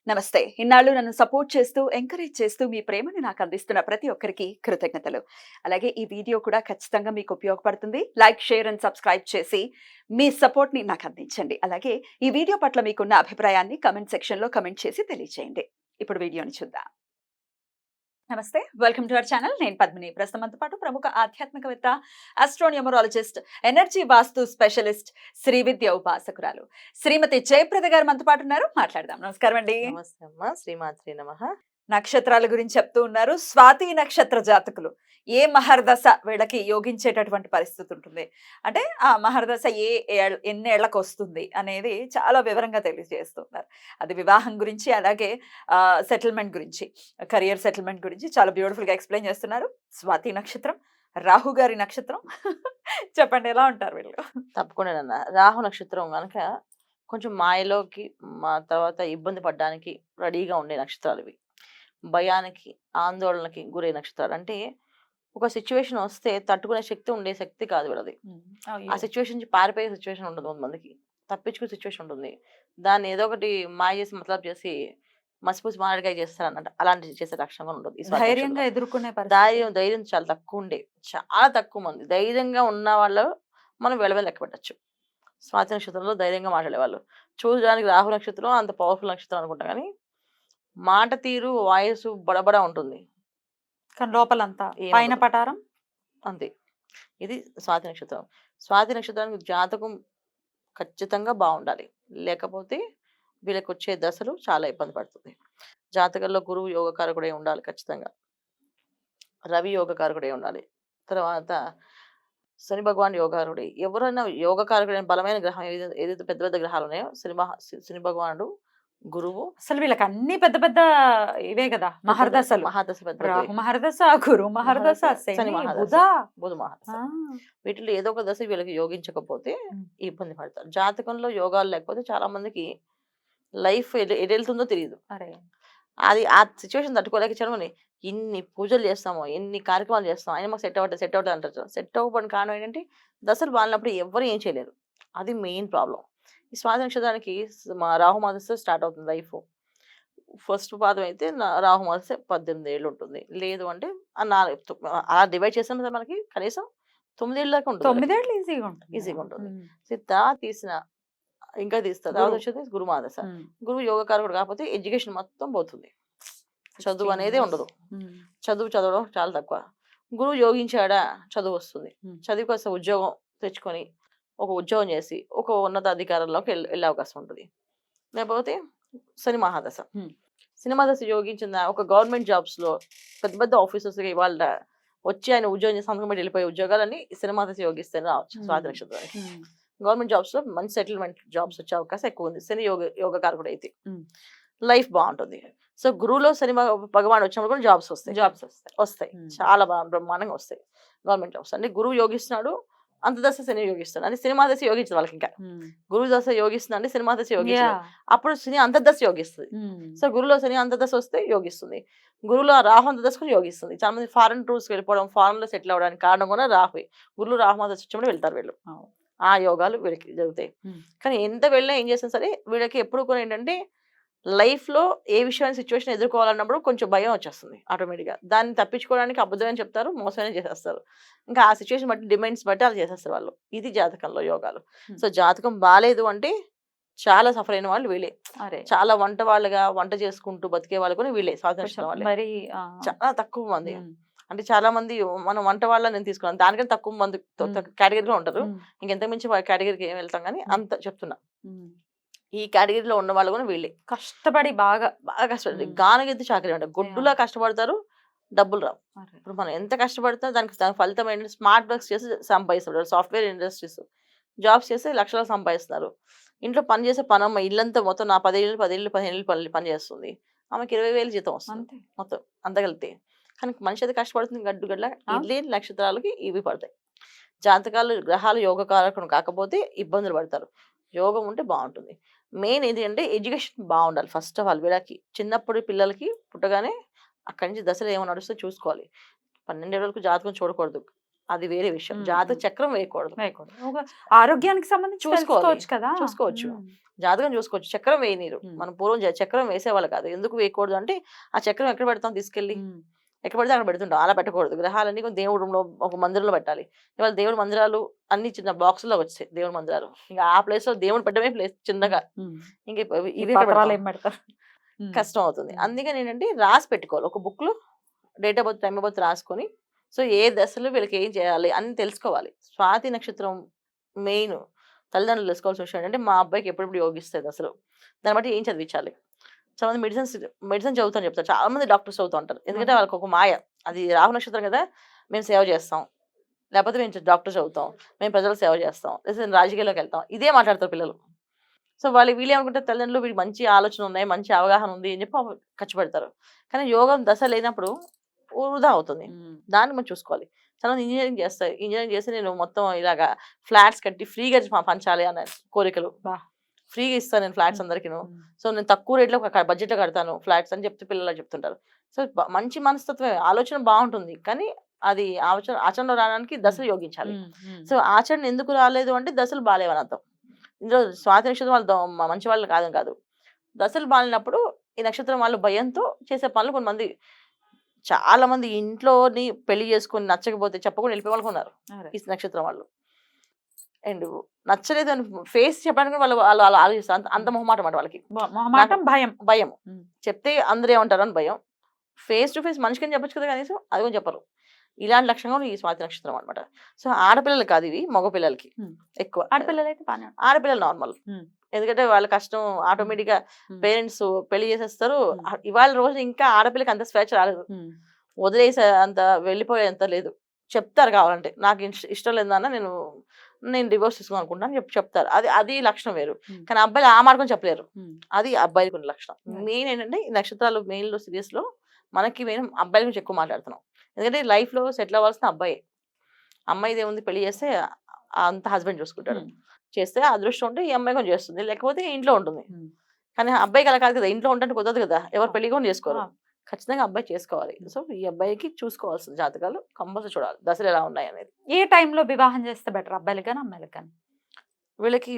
నమస్తే. ఇన్నాళ్ళు నన్ను సపోర్ట్ చేస్తూ, ఎంకరేజ్ చేస్తూ మీ ప్రేమని నాకు అందిస్తున్న ప్రతి ఒక్కరికి కృతజ్ఞతలు. అలాగే ఈ వీడియో కూడా ఖచ్చితంగా మీకు ఉపయోగపడుతుంది. లైక్, షేర్ అండ్ సబ్స్క్రైబ్ చేసి మీ సపోర్ట్‌ని నాకు అందించండి. అలాగే ఈ వీడియో పట్ల మీకున్న అభిప్రాయాన్ని కామెంట్ సెక్షన్‌లో కామెంట్ చేసి తెలియజేయండి. ఇప్పుడు వీడియోని చూద్దాం. నమస్తే. Welcome to our channel. నేను పద్మిని. ప్రస్తుతం మనతో పాటు ప్రముఖ ఆధ్యాత్మికవేత్త, ఆస్ట్రోన్యూమరాలజిస్ట్, ఎనర్జీ వాస్తు స్పెషలిస్ట్, శ్రీ విద్య ఉపాసకురాలు శ్రీమతి జయప్రద గారు మనతో పాటు ఉన్నారు. మాట్లాడదాం. నమస్కారం అండి. నమస్తే అమ్మా, శ్రీమాత్రే నమః. నక్షత్రాల గురించి చెప్తూ ఉన్నారు. స్వాతి నక్షత్ర జాతకులు ఏ మహర్దశ వీళ్ళకి యోగించేటటువంటి పరిస్థితి ఉంటుంది, అంటే ఆ మహర్దశ ఎన్నేళ్లకు వస్తుంది అనేది చాలా వివరంగా తెలియజేస్తున్నారు. అది వివాహం గురించి, అలాగే సెటిల్మెంట్ గురించి, కెరియర్ సెటిల్మెంట్ గురించి చాలా బ్యూటిఫుల్ గా ఎక్స్ప్లెయిన్ చేస్తున్నారు. స్వాతి నక్షత్రం, రాహు గారి నక్షత్రం. చెప్పండి, ఎలా ఉంటారు వీళ్ళు? తప్పకుండానన్నా. రాహు నక్షత్రం గనక కొంచెం మాయలోకి తర్వాత ఇబ్బంది పడడానికి రెడీగా ఉండే నక్షత్రాలు ఇవి. భయానికి, ఆందోళనకి గురే నక్షత్రాలు. అంటే ఒక సిచ్యువేషన్ వస్తే తట్టుకునే శక్తి ఉండే శక్తి కాదు వీళ్ళది. ఆ సిచ్యువేషన్ నుంచి పారిపోయే సిచ్యువేషన్ ఉండదు కొంతమందికి. తప్పించుకునే సిచ్యువేషన్ ఉంటుంది. దాన్ని ఏదో ఒకటి మాయ చేసి మతలబు చేసి మసిపూసి మారడికాయ చేస్తారన్నట్టు అలాంటివి చేసే లక్షణం కూడా ఉండదు. ధైర్యంగా ఎదుర్కొనే ధైర్యం చాలా తక్కువ ఉండే, చాలా తక్కువ మంది ధైర్యంగా ఉన్న వాళ్ళు మనం వెలవెల లెక్క పెట్టచ్చు. స్వాతి నక్షత్రంలో ధైర్యంగా మాట్లాడేవాళ్ళు. చూడడానికి రాహు నక్షత్రం అంత పవర్ఫుల్ నక్షత్రం అనుకుంటా, కానీ మాట తీరు, వాయిస్ బడబడ ఉంటుంది. కానీ లోపలంతా పైన పటారం అంతే. ఇది స్వాతి నక్షత్రం. స్వాతి నక్షత్రానికి జాతకం ఖచ్చితంగా బాగుండాలి, లేకపోతే వీళ్ళకి వచ్చే దశలు చాలా ఇబ్బంది పడుతుంది. జాతకంలో గురువు యోగకారకుడే ఉండాలి ఖచ్చితంగా. రవి యోగకారకుడే ఉండాలి. తర్వాత శని భగవాన్ యోగకారకుడే. ఎవరైనా యోగకారకుడైన బలమైన గ్రహం ఏదైతే పెద్ద పెద్ద గ్రహాలు ఉన్నాయో శని భగవానుడు, గురువు. అసలు వీళ్ళకి అన్ని పెద్ద పెద్ద ఇవే కదా మహర్దశలు. మహాదశ పెద్ద రాహు మహర్దశ, గురు మహర్దశ, శని మహాదశ, బుధ మహాదశ. వీటిలో ఏదో ఒక దశ వీళ్ళకి యోగించకపోతే ఇబ్బంది పడతారు. జాతకంలో యోగాలు లేకపోతే చాలా మందికి లైఫ్ ఎటు వెళ్తుందో తెలియదు. అది ఆ సిచ్యువేషన్ తట్టుకోలేక చదవని ఇన్ని పూజలు చేస్తామో, ఎన్ని కార్యక్రమాలు చేస్తామో, అయినా మాకు సెట్ అవ్వట్లేదు అంటారు. సెట్ అవ్వబడిన కారణం ఏంటంటే దశలు బాలినప్పుడు ఎవరు ఏం చేయలేరు. అది మెయిన్ ప్రాబ్లం. ఈ స్వాతి నక్షత్రానికి రాహు మాదశ స్టార్ట్ అవుతుంది లైఫ్. ఫస్ట్ పాదం అయితే రాహు మాదశ 18 ఏళ్ళు ఉంటుంది. లేదు అంటే అలా డివైడ్ చేసిన మనకి కనీసం 9 ఏళ్ళ దాకా ఉంటుంది. 9 ఏళ్ళు ఈజీగా ఉంటుంది. సిద్ధ తీసిన ఇంకా తీస్తారు. తర్వాత వచ్చేది గురు మాదశ. గురువు యోగకారకుడు కాకపోతే ఎడ్యుకేషన్ మొత్తం పోతుంది. చదువు అనేది ఉండదు. చదవడం చాలా తక్కువ. గురువు యోగించాడా చదువు వస్తుంది. చదువు కోసం ఉద్యోగం తెచ్చుకొని ఒక ఉద్యోగం చేసి ఒక ఉన్నత అధికారంలోకి వెళ్ళే అవకాశం ఉంటుంది. లేకపోతే శని మహాదశ. శని మహాదశ యోగించిన ఒక గవర్నమెంట్ జాబ్స్ లో పెద్ద పెద్ద ఆఫీసర్స్ వాళ్ళ వచ్చి ఆయన ఉద్యోగం చేసి సంతకం పెట్టి వెళ్ళిపోయే ఉద్యోగాలన్నీ శని మహాదశ యోగిస్తేనే రావచ్చు స్వాతి నక్షత్రానికి. గవర్నమెంట్ జాబ్స్ లో మంచి సెటిల్మెంట్ జాబ్స్ వచ్చే అవకాశం ఎక్కువ ఉంది శని యోగకారకుడు అయితే. లైఫ్ బాగుంటుంది. సో గురువులో శని భగవాన్ వచ్చినప్పుడు కూడా జాబ్స్ వస్తాయి. చాలా బ్రహ్మాండంగా వస్తాయి గవర్నమెంట్ జాబ్స్. అంటే గురువు యోగిస్తున్నాడు, అంతదశ శని యోగిస్తున్నాడు. అంటే సినిమా దశ యోగించదు వాళ్ళకి. ఇంకా గురువు దశ యోగిస్తుంది అంటే సినిమా దశ యోగించదు. అప్పుడు శని అంతర్దశ యోగిస్తుంది. సో గురువులో శని అంతర్దశ వస్తే యోగిస్తుంది. గురువులో రాహు అంతర్దశకు యోగిస్తుంది. చాలా మంది ఫారెన్ టూర్స్ వెళ్ళిపోవడం, ఫారెన్ లో సెటిల్ అవ్వడానికి కారణం కూడా రాహువే. గురువులు రాహు మాదశ వచ్చినప్పుడు వెళ్తారు వీళ్ళు. ఆ యోగాలు వీళ్ళకి జరుగుతాయి. కానీ ఎంత వెళ్ళినా ఏం చేసినా సరే వీళ్ళకి ఎప్పుడు కూడా ఏంటంటే లైఫ్ లో ఏ విషయాన్ని సిచ్యువేషన్ ఎదుర్కోవాలన్నప్పుడు కొంచెం భయం వచ్చేస్తుంది ఆటోమేటిక్గా. దాన్ని తప్పించుకోవడానికి అబద్ధమని చెప్తారు, మోసమైన చేసేస్తారు. ఇంకా ఆ సిచ్యువేషన్ బట్టి డిమాండ్స్ బట్టి అలా చేసేస్తారు వాళ్ళు. ఇది జాతకంలో యోగాలు. సో జాతకం బాగాలేదు అంటే చాలా సఫర్ అయిన వాళ్ళు వీళ్ళే. చాలా వంట చేసుకుంటూ బతికే వాళ్ళు కూడా వీళ్ళే. స్వాతంత్రం వాళ్ళే చాలా తక్కువ మంది. అంటే చాలా మంది మనం వంట వాళ్ళని నేను తీసుకున్నాను, దానికంటే తక్కువ మంది కేటగిరీలో ఉంటారు. ఇంకెంత మించి కేటగిరీకి ఏం వెళ్తాం కానీ అంత చెప్తున్నా. ఈ కేటగిరీలో ఉన్న వాళ్ళు కూడా వీళ్ళే. కష్టపడి బాగా కష్టపడి గానగెత్తి చాకరీ అంటే గుడ్డులా కష్టపడతారు, డబ్బులు రావు. ఇప్పుడు మనం ఎంత కష్టపడితే దానికి ఫలితం ఏంటంటే స్మార్ట్ వర్క్స్ చేసి సంపాదిస్తారు. సాఫ్ట్వేర్ ఇండస్ట్రీస్ జాబ్స్ చేసి లక్షలు సంపాదిస్తున్నారు. ఇంట్లో పని చేసే పనమ్మ ఇల్లంతా మొత్తం నా 15 పని చేస్తుంది. ఆమెకి 20,000 జీతం వస్తుంది మొత్తం అంత కలిపితే. కానీ మనిషి అయితే కష్టపడుతుంది గడ్డ ఇడ్లీ నక్షత్రాలకి ఇవి పడతాయి. జాతకాలు గ్రహాలు యోగకారకులు కాకపోతే ఇబ్బందులు పడతారు. యోగం ఉంటే బాగుంటుంది. మెయిన్ ఏంటి అంటే ఎడ్యుకేషన్ బాగుండాలి. ఫస్ట్ ఆఫ్ ఆల్ వీళ్ళకి చిన్నప్పుడు పిల్లలకి పుట్టగానే అక్కడి నుంచి దశలు ఏమో నడుస్తే చూసుకోవాలి. 12 ఏళ్ళ వరకు జాతకం చూడకూడదు. అది వేరే విషయం. మ్మ్. జాతక చక్రం వేయకూడదు. వేయకూడదు. ఒక ఆరోగ్యానికి సంబంధించి చూసుకోవాలి. చూసుకోవచ్చు కదా. చూసుకోవచ్చు. మ్మ్. జాతకం చూసుకోవచ్చు. చక్రం వేయనీరు. మ్మ్. మనం పూర్వం చక్రం వేసేవాళ్ళు కాదు. ఎందుకు వేయకూడదు అంటే ఆ చక్రం ఎక్కడ పెడతాం తీసుకెళ్ళి, మ్మ్. ఎక్కడ పడితే అక్కడ పెడుతుంటాం. అలా పెట్టకూడదు. గ్రహాలన్నీ కొంచెం దేవుడి రూమ్‌లో ఒక మందిరంలో పెట్టాలి. ఇవాళ దేవుడి మందిరాలు అన్ని చిన్న బాక్సుల్లో వచ్చాయి దేవుడి మందిరాలు. ఇంకా ఆ ప్లేస్‌లో దేవుడిని పెట్టడమే ప్లేస్ చిన్నగా. మ్మ్. ఇంక ఈ ఇవి ఎక్కడ పత్రాలు పెడతాం? ఏం పెడతారు? మ్మ్. కష్టం అవుతుంది. మ్మ్. అందుకని ఏంటంటే రాసి పెట్టుకోవాలి. ఒక బుక్‌లో date of birth, time of birth రాసుకొని, సో ఏ దశలో వీళ్ళకి ఏం చేయాలి అని తెలుసుకోవాలి. స్వాతి నక్షత్రం మెయిన్ తల్లిదండ్రులు తెలుసుకోవాల్సిన విషయం ఏంటంటే మా అబ్బాయికి ఎప్పుడెప్పుడు యోగిస్తాయి దశలు. దాన్ని బట్టి ఏం చదివించాలి. చాలామంది మెడిసిన్ చదువుతాను చెప్తారు. చాలా మంది డాక్టర్స్ చదువుతూ ఉంటారు. ఎందుకంటే వాళ్ళకి ఒక మాయ. అది రాహు నక్షత్రం కదా, మేము సేవ చేస్తాం. లేకపోతే మేము డాక్టర్ చదువుతాం. మేము ప్రజలకు సేవ చేస్తాం. లేదా రాజకీయాల్లోకి వెళ్తాం. ఇదే మాట్లాడతారు పిల్లలు. సో వీళ్ళు ఏమనుకుంటారు, తల్లిదండ్రులు వీడికి మంచి ఆలోచన ఉన్నాయి, మంచి అవగాహన ఉంది అని చెప్పి ఖర్చు పెడతారు. కానీ యోగం దశ లేనప్పుడు వృధా అవుతుంది. మ్మ్. దాన్ని మనం చూసుకోవాలి. చాలా ఇంజనీరింగ్ చేస్తాయి. ఇంజనీరింగ్ చేసి నేను మొత్తం ఇలాగా ఫ్లాట్స్ కట్టి ఫ్రీగా పంచాలి అనే కోరికలు. బా. ఫ్రీగా ఇస్తాను నేను ఫ్లాట్స్ అందరికీను. మ్మ్. సో నేను తక్కువ రేట్లో బడ్జెట్లో కడతాను ఫ్లాట్స్ అని చెప్తే పిల్లలు చెప్తుంటారు. సో మంచి మనస్తత్వమే, ఆలోచన బాగుంటుంది. కానీ అది ఆచరణలో రావడానికి దశలు యోగించాలి. మ్మ్. మ్మ్. సో ఆచరణ ఎందుకు రాలేదు అంటే దశలు బాగాలేవని అర్థం. ఇందులో స్వాతి నక్షత్రం వాళ్ళు మంచి వాళ్ళు కాదు. దశలు బాగాలేనప్పుడు ఈ నక్షత్రం వాళ్ళు భయంతో చేసే పనులు కొంతమంది, చాలా మంది ఇంట్లోని పెళ్లి చేసుకొని నచ్చకపోతే చెప్పకుండా వెళ్ళిపోయే వాళ్ళు ఉన్నారు అరే. ఈ నక్షత్రం వాళ్ళు. అండ్ నచ్చలేదు అని ఫేస్ చెప్పడానికి వాళ్ళు వాళ్ళు అలా ఆలోచిస్తారు. అంత మొహమాటం అన్నమాట వాళ్ళకి. మొహమాటం, భయం. భయం. మ్మ్. చెప్తే అందరూ ఏమంటారు అని భయం. ఫేస్ టు ఫేస్ మనిషికి చెప్పొచ్చు కదా కనీసం, అది కూడా చెప్పరు. ఇలాంటి లక్షణం ఈ స్వాతి నక్షత్రం అనమాట. సో ఆడపిల్లలు కాదు ఇవి, మగపిల్లలకి మ్మ్. ఎక్కువ. ఆడపిల్లలు అయితే బాగా. ఆడపిల్లలు నార్మల్. మ్మ్. ఎందుకంటే వాళ్ళ కష్టం ఆటోమేటిక్ గా మ్మ్. పేరెంట్స్ పెళ్లి చేసేస్తారు. మ్మ్. ఇవాళ రోజు ఇంకా ఆడపిల్లకి అంత స్వేచ్ఛ రాలేదు. మ్మ్. వదిలేసే అంత వెళ్ళిపోయేంత లేదు. చెప్తారు కావాలంటే, నాకు ఇష్టం లేదన్నా నేను డివోర్స్ తీసుకోవాలి అనుకుంటాను చెప్తారు. అది లక్షణం వేరు. మ్మ్. కానీ అబ్బాయిలు ఆ మార్గం చెప్పలేరు. మ్మ్. అది అబ్బాయిలకు ఉన్న లక్షణం. Right. మెయిన్ ఏంటంటే ఈ నక్షత్రాలు మెయిన్లో సిరీస్లో మనకి మెయిన్ అబ్బాయిల గురించి ఎక్కువ మాట్లాడుతున్నాం. ఎందుకంటే లైఫ్లో సెటిల్ అవ్వాల్సిన అబ్బాయి. అమ్మాయిది ఏముంది, పెళ్లి చేస్తే అంత హస్బెండ్ చూసుకుంటాడు. మ్మ్. చేస్తే అదృష్టం ఉంటే ఈ అమ్మాయి కూడా చేస్తుంది, లేకపోతే ఇంట్లో ఉంటుంది. మ్మ్. కానీ అబ్బాయికి అలా కాదు కదా, ఇంట్లో ఉంటే కుదరదు కదా, ఎవరు పెళ్లి కూడా చేసుకోరు. ఆ. ఖచ్చితంగా అబ్బాయి చేసుకోవాలి. సో ఈ అబ్బాయికి చూసుకోవాల్సిన జాతకాలు కంపల్సరీ చూడాలి, దశలు ఎలా ఉన్నాయి అనేది. ఏ టైంలో వివాహం చేస్తే బెటర్, అబ్బాయిలు కానీ అమ్మాయిలకు కానీ? వీళ్ళకి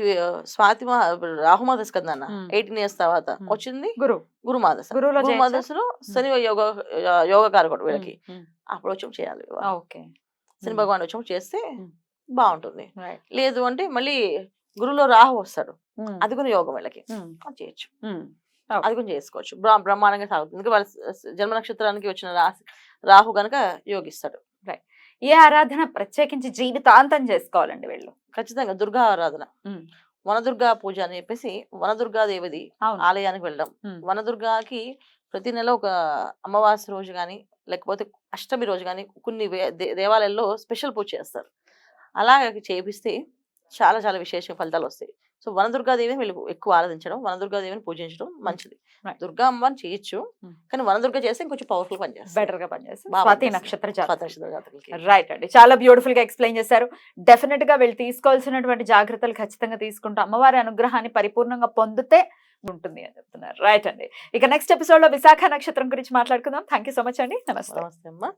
రాహుమాదశ కదా అన్న, మ్మ్. 18 years తర్వాత మ్మ్. వచ్చింది గురుమాదశ. గురుమాదశ. చేయొచ్చా? గురుమాదశలో శని యోగకారకుడు వీళ్ళకి. మ్మ్. అప్పుడు వచ్చి చేయాలి. ఓకే. శని భగవాన్ వచ్చి చేస్తే మ్మ్. బాగుంటుంది. రైట్. లేదు అంటే మళ్ళీ గురువులో రాహు వస్తాడు, మ్మ్. అది కూడా యోగం వీళ్ళకి. మ్మ్. అది చేయొచ్చు, మ్మ్. అది కూడా చేసుకోవచ్చు. బ్రహ్మాండంగా సాగుతుంది. ఎందుకంటే వాళ్ళ జన్మ నక్షత్రానికి వచ్చిన రాహు గనక యోగిస్తాడు. ఏ ఆరాధన ప్రత్యేకించి జీవితాంతం చేసుకోవాలండి వీళ్ళు? ఖచ్చితంగా దుర్గా ఆరాధన, మ్మ్. వనదుర్గా పూజ అని చెప్పేసి వనదుర్గా దేవది అవును. ఆలయానికి వెళ్ళడం. మ్మ్. వనదుర్గాకి ప్రతి నెల ఒక అమావాస్య రోజు కానీ లేకపోతే అష్టమి రోజు కానీ కొన్ని దేవాలయాల్లో స్పెషల్ పూజ చేస్తారు. అలా చేపిస్తే చాలా చాలా విశేష ఫలితాలు వస్తాయి. సో వనదుర్గాదేవిని వీళ్ళు ఎక్కువ ఆరాధించడం, వనదుర్గాదేవిని పూజించడం మంచిది. Right. దుర్గా అమ్మని చేయొచ్చు, కానీ వనదుర్గ చేస్తే ఇంకొంచెం పవర్ఫుల్ పనిచేస్తుంది. బెటర్ గా పనిచేస్తుంది. బాగా స్వాతి పనిచేస్తుంది. నక్షత్ర స్వాతి జాతకులు. నక్షత్ర జాతకులకి. రైట్ అండి, చాలా బ్యూటిఫుల్ గా ఎక్స్ప్లెయిన్ చేశారు. డెఫినెట్ గా వీళ్ళు తీసుకోవాల్సినటువంటి జాగ్రత్తలు ఖచ్చితంగా తీసుకుంటూ అమ్మవారి అనుగ్రహాన్ని పరిపూర్ణంగా పొందితే ఉంటుంది అని చెప్తున్నారు. రైట్ అండి, ఇక నెక్స్ట్ ఎపిసోడ్ లో విశాఖ నక్షత్రం గురించి మాట్లాడుకుందాం. థ్యాంక్ యూ సో మచ్ అండి. నమస్తే. నమస్తే అమ్మా.